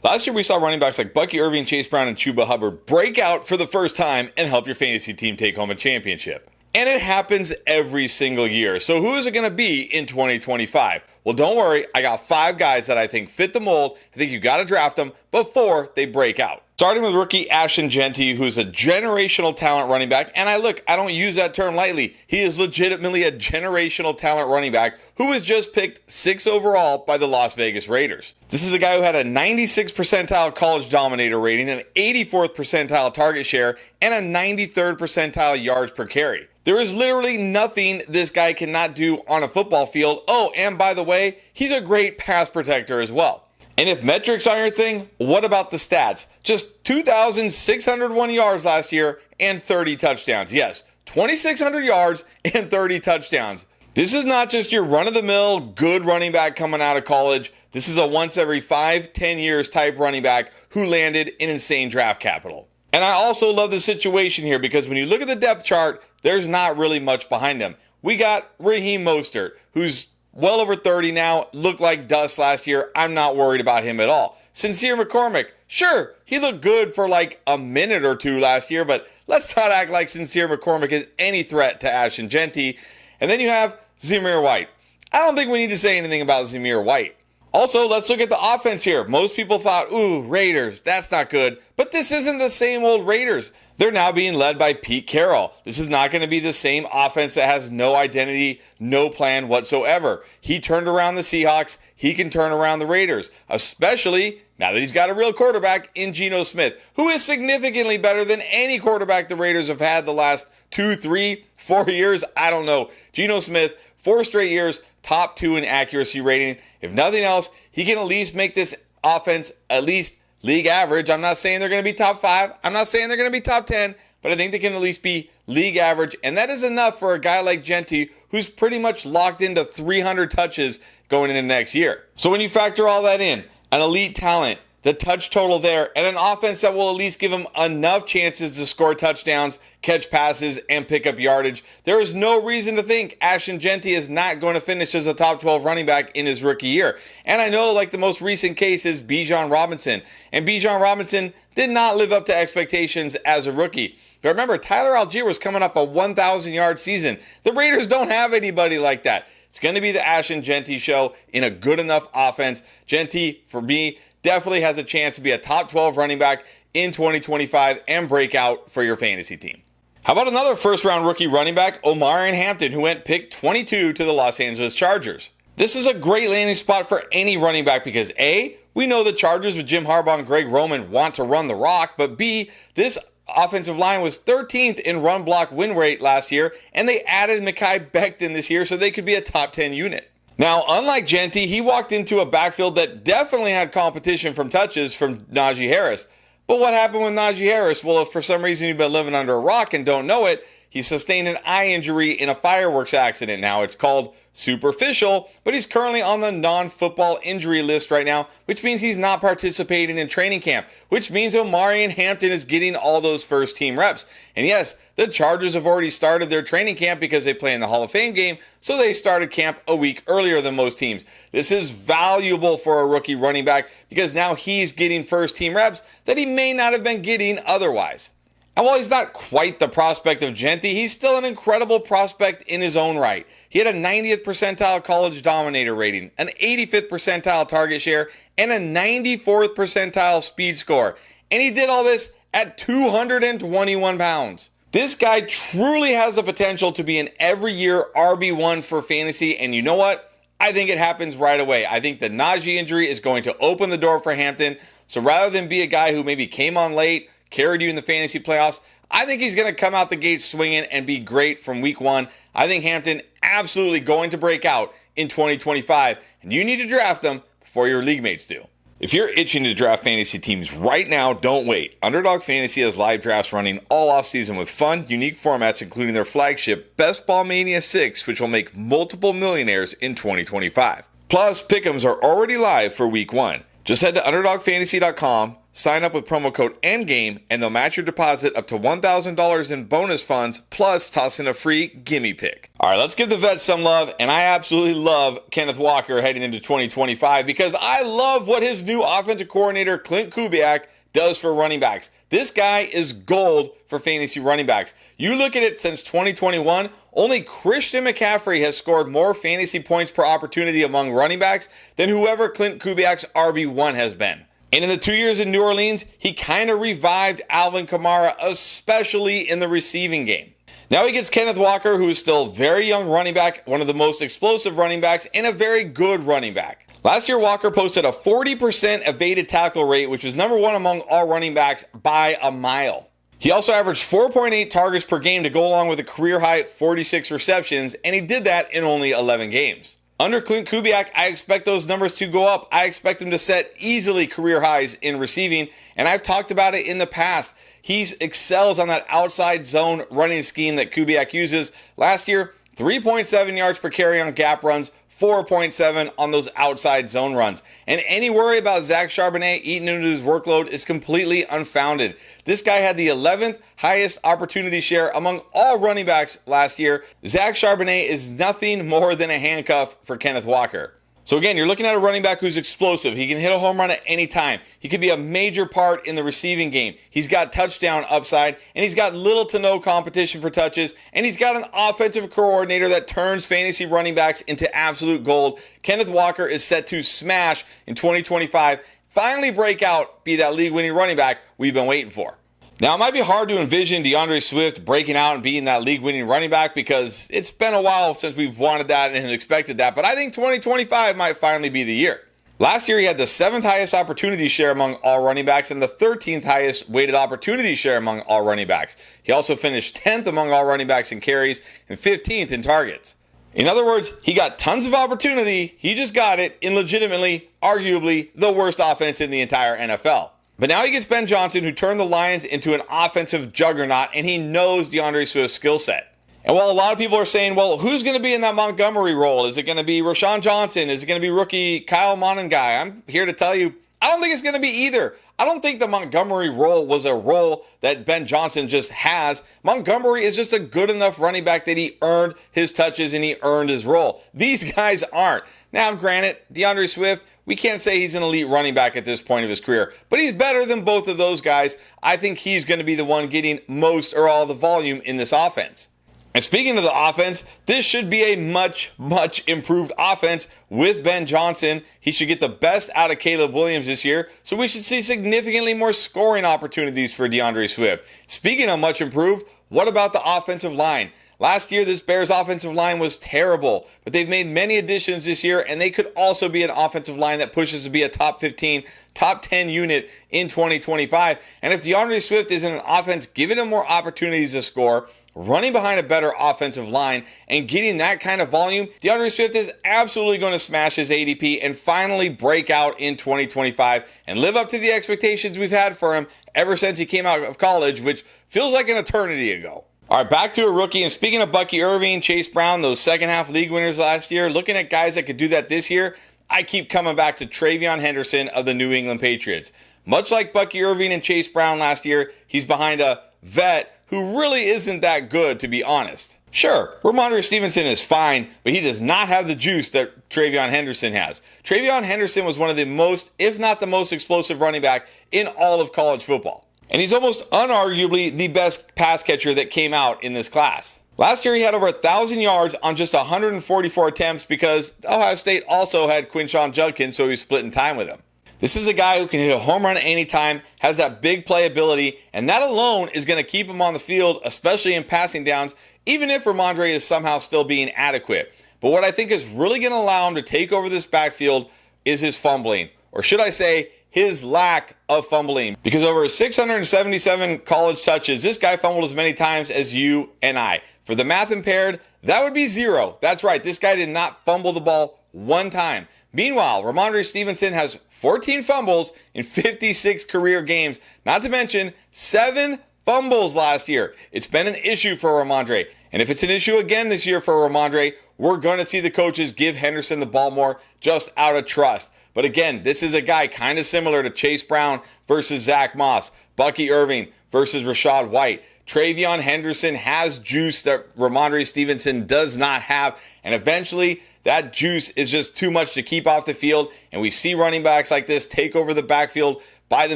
Last year, we saw running backs like Bucky Irving, Chase Brown, and Chuba Hubbard break out for the first time and help your fantasy team take home a championship. And it happens every single year. So who is it going to be in 2025? Well, don't worry. I got 5 guys that I think fit the mold. I think you got to draft them before they break out. Starting with rookie Ashton Jeanty, who's a generational talent running back. And I don't use that term lightly. He is legitimately a generational talent running back who was just picked 6th overall by the Las Vegas Raiders. This is a guy who had a 96th percentile college dominator rating, an 84th percentile target share, and a 93rd percentile yards per carry. There is literally nothing this guy cannot do on a football field. Oh, and by the way, he's a great pass protector as well. And if metrics are your thing, what about the stats? Just 2,601 yards last year and 30 touchdowns. Yes, 2,600 yards and 30 touchdowns. This is not just your run-of-the-mill good running back coming out of college. This is a once every 5-10 years type running back who landed in insane draft capital. And I also love the situation here because when you look at the depth chart, there's not really much behind him. We got Raheem Mostert, who's well over 30 now, looked like dust last year. I'm not worried about him at all. Sincere McCormick, sure, he looked good for like a minute or two last year, but let's not act like Sincere McCormick is any threat to Ashton Jeanty. And then you have Zamir White. I don't think we need to say anything about Zamir White. Also, let's look at the offense here. Most people thought, ooh, Raiders, that's not good. But this isn't the same old Raiders. They're now being led by Pete Carroll. This is not going to be the same offense that has no identity, no plan whatsoever. He turned around the Seahawks. He can turn around the Raiders, especially now that he's got a real quarterback in Geno Smith, who is significantly better than any quarterback the Raiders have had the last 2, 3, 4 years. I don't know. Geno Smith, 4 straight years, top 2 in accuracy rating. If nothing else, he can at least make this offense at least league average. I'm not saying they're going to be top 5. I'm not saying they're going to be top 10, but I think they can at least be league average. And that is enough for a guy like Jeanty, who's pretty much locked into 300 touches going into next year. So when you factor all that in, an elite talent, the touch total there, and an offense that will at least give him enough chances to score touchdowns, catch passes, and pick up yardage, there is no reason to think Ashton Jeanty is not going to finish as a top 12 running back in his rookie year. And I know like the most recent case is Bijan Robinson. And Bijan Robinson did not live up to expectations as a rookie. But remember, Tyler Algier was coming off a 1,000-yard season. The Raiders don't have anybody like that. It's going to be the Ashton Jeanty show in a good enough offense. Jeanty, for me, definitely has a chance to be a top 12 running back in 2025 and break out for your fantasy team. How about another first-round rookie running back, Omarion Hampton, who went pick 22 to the Los Angeles Chargers. This is a great landing spot for any running back because A, we know the Chargers with Jim Harbaugh and Greg Roman want to run the rock, but B, this offensive line was 13th in run block win rate last year, and they added Mekhi Becton this year so they could be a top 10 unit. Now, unlike Jeanty, he walked into a backfield that definitely had competition from touches from Najee Harris. But what happened with Najee Harris? Well, if for some reason you've been living under a rock and don't know it, he sustained an eye injury in a fireworks accident. Now, it's called superficial, but he's currently on the non-football injury list right now, which means he's not participating in training camp, which means Omarion Hampton is getting all those first-team reps. And yes, the Chargers have already started their training camp because they play in the Hall of Fame game, so they started camp a week earlier than most teams. This is valuable for a rookie running back because now he's getting first-team reps that he may not have been getting otherwise. And while he's not quite the prospect of Jeanty, he's still an incredible prospect in his own right. He had a 90th percentile college dominator rating, an 85th percentile target share, and a 94th percentile speed score. And he did all this at 221 pounds. This guy truly has the potential to be an every year RB1 for fantasy. And you know what? I think it happens right away. I think the Najee injury is going to open the door for Hampton. So rather than be a guy who maybe came on late, carried you in the fantasy playoffs, I think he's going to come out the gate swinging and be great from week 1. I think Hampton absolutely going to break out in 2025, and you need to draft him before your league mates do. If you're itching to draft fantasy teams right now, don't wait. Underdog Fantasy has live drafts running all offseason with fun, unique formats, including their flagship Best Ball Mania 6, which will make multiple millionaires in 2025. Plus, pick'ems are already live for week 1. Just head to UnderdogFantasy.com, sign up with promo code ENDGAME, and they'll match your deposit up to $1,000 in bonus funds, plus toss in a free gimme pick. All right, let's give the vets some love, and I absolutely love Kenneth Walker heading into 2025 because I love what his new offensive coordinator, Clint Kubiak, does for running backs. This guy is gold for fantasy running backs. You look at it since 2021, only Christian McCaffrey has scored more fantasy points per opportunity among running backs than whoever Clint Kubiak's RB1 has been. And in the 2 years in New Orleans, he kind of revived Alvin Kamara, especially in the receiving game. Now he gets Kenneth Walker, who is still a very young running back, one of the most explosive running backs, and a very good running back. Last year, Walker posted a 40% evaded tackle rate, which was number one among all running backs by a mile. He also averaged 4.8 targets per game to go along with a career-high 46 receptions, and he did that in only 11 games. Under Clint Kubiak, I expect those numbers to go up. I expect him to set easily career highs in receiving, and I've talked about it in the past. He excels on that outside zone running scheme that Kubiak uses. Last year, 3.7 yards per carry on gap runs, 4.7 on those outside zone runs. And any worry about Zach Charbonnet eating into his workload is completely unfounded. This guy had the 11th highest opportunity share among all running backs last year. Zach Charbonnet is nothing more than a handcuff for Kenneth Walker. So again, you're looking at a running back who's explosive. He can hit a home run at any time. He could be a major part in the receiving game. He's got touchdown upside, and he's got little to no competition for touches, and he's got an offensive coordinator that turns fantasy running backs into absolute gold. Kenneth Walker is set to smash in 2025, finally break out, be that league-winning running back we've been waiting for. Now, it might be hard to envision DeAndre Swift breaking out and being that league-winning running back because it's been a while since we've wanted that and expected that, but I think 2025 might finally be the year. Last year, he had the 7th highest opportunity share among all running backs and the 13th highest weighted opportunity share among all running backs. He also finished 10th among all running backs in carries and 15th in targets. In other words, he got tons of opportunity, he just got it in legitimately, arguably, the worst offense in the entire NFL. But now he gets Ben Johnson, who turned the Lions into an offensive juggernaut, and he knows DeAndre Swift's skill set. And while a lot of people are saying, well, who's going to be in that Montgomery role? Is it going to be Rashawn Johnson? Is it going to be rookie Kyle Monangai? I'm here to tell you, I don't think it's going to be either. I don't think the Montgomery role was a role that Ben Johnson just has. Montgomery is just a good enough running back that he earned his touches and he earned his role. These guys aren't. Now, granted, DeAndre Swift, we can't say he's an elite running back at this point of his career, but he's better than both of those guys. I think he's going to be the one getting most or all the volume in this offense. And speaking of the offense, this should be a much, much improved offense with Ben Johnson. He should get the best out of Caleb Williams this year, so we should see significantly more scoring opportunities for DeAndre Swift. Speaking of much improved, what about the offensive line? Last year, this Bears offensive line was terrible, but they've made many additions this year, and they could also be an offensive line that pushes to be a top 15, top 10 unit in 2025. And if DeAndre Swift is in an offense giving him more opportunities to score, running behind a better offensive line, and getting that kind of volume, DeAndre Swift is absolutely going to smash his ADP and finally break out in 2025 and live up to the expectations we've had for him ever since he came out of college, which feels like an eternity ago. All right, back to a rookie. And speaking of Bucky Irving, Chase Brown, those second half league winners last year, looking at guys that could do that this year, I keep coming back to TreVeyon Henderson of the New England Patriots. Much like Bucky Irving and Chase Brown last year, he's behind a vet who really isn't that good, to be honest. Sure, Ramondre Stevenson is fine, but he does not have the juice that TreVeyon Henderson has. TreVeyon Henderson was one of the most, if not the most explosive running back in all of college football. And he's almost unarguably the best pass catcher that came out in this class. Last year, he had over 1,000 yards on just 144 attempts because Ohio State also had Quinshon Judkins, so he's splitting time with him. This is a guy who can hit a home run at any time, has that big playability, and that alone is going to keep him on the field, especially in passing downs, even if Ramondre is somehow still being adequate. But what I think is really going to allow him to take over this backfield is his fumbling, or should I say, his lack of fumbling. Because over 677 college touches, this guy fumbled as many times as you and I. For the math impaired, that would be 0. That's right, this guy did not fumble the ball one time. Meanwhile, Ramondre Stevenson has 14 fumbles in 56 career games, not to mention 7 fumbles last year. It's been an issue for Ramondre. And if it's an issue again this year for Ramondre, we're going to see the coaches give Henderson the ball more just out of trust. But again, this is a guy kind of similar to Chase Brown versus Zach Moss, Bucky Irving versus Rachaad White. Travion Henderson has juice that Ramondre Stevenson does not have, and eventually that juice is just too much to keep off the field, and we see running backs like this take over the backfield by the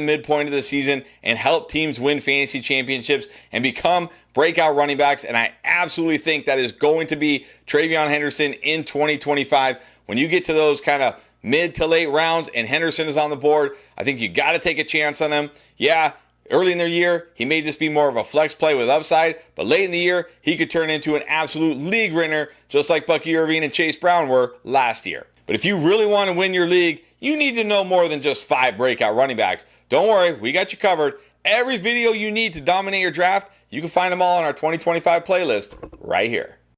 midpoint of the season and help teams win fantasy championships and become breakout running backs. And I absolutely think that is going to be Travion Henderson in 2025. When you get to those kind of mid to late rounds and Henderson is on the board, I think you got to take a chance on him. Yeah, early in the year, he may just be more of a flex play with upside, but late in the year, he could turn into an absolute league winner, just like Bucky Irving and Chase Brown were last year. But if you really want to win your league, you need to know more than just 5 breakout running backs. Don't worry, we got you covered. Every video you need to dominate your draft, you can find them all on our 2025 playlist right here.